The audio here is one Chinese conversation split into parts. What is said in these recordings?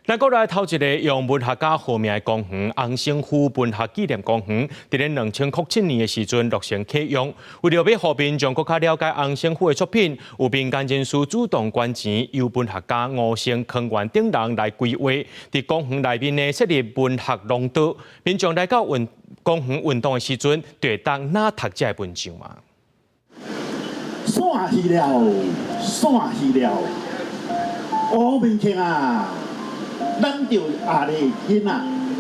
咱国内头一个用文学家号名的公园——洪胜虎文学纪念公园，伫咧2007年的时阵落成启用。为了要方便将更加了解洪胜虎的作品，有民间人士主动捐钱，由文学家吴成坑园等人来规划，伫公园内面呢设立文学廊道，民众来到公园运动的时阵，就会当哪读这文章嘛。散去了，散去了，乌面镜啊！ 咱就下咧囡仔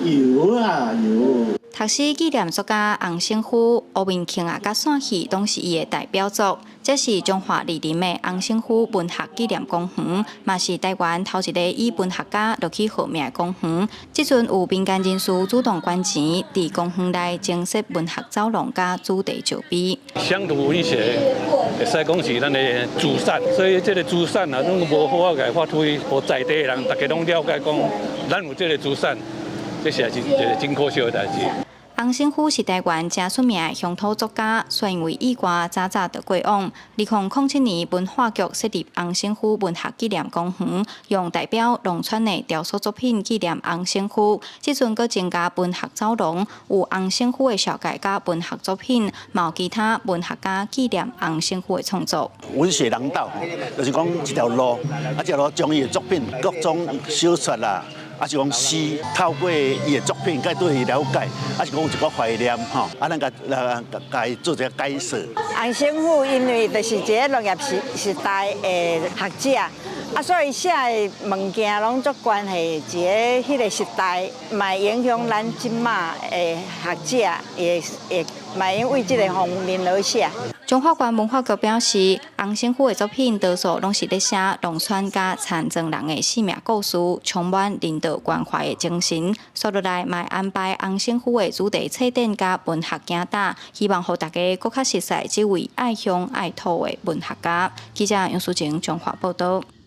游啊游。读诗纪念作家洪胜虎、乌面镜啊，甲散戏拢是伊的代表作。这是中华二林的洪胜虎文学纪念公园，嘛是台湾头一个以文学家落去号名的公园。即阵有民间人士主动捐钱，伫公园内增设文学走廊甲主题石碑。乡土文学会使讲是咱的资产，所以这个资产啊，拢无好甲发挥，互在地人大家拢了解讲，咱有这个资产，这是一个真可惜的代志。 洪胜虎是台湾真出名的乡土作家，虽因为意外早就过往。2007年，文化局设立洪胜虎文学纪念公园，用代表农村的雕塑作品纪念洪胜虎。即阵阁增加文学走廊，有洪胜虎的小解甲文学作品，嘛有其他文学家纪念洪胜虎的创作。文学廊道就是讲一条路，这条路将伊的作品各种小说啦。 啊是讲诗，透过伊的作品，甲对伊了解，啊是讲有一个怀念吼，啊咱甲伊做一个解说。洪胜虎因为就是一个农业时代的学者，啊所以写的物件拢足关系一个迄个时代，嘛影响咱即马的学者，也嘛因为这个方面而写。 中华县文化局表示，洪胜虎的作品多数拢是咧写农村甲残障人的生命故事，充满人道关怀的精神。所以来嘛安排洪胜虎的主题册展甲文学行搭，希望互大家更较熟悉这位爱乡爱土的文学家。记者杨淑晴，中华报道。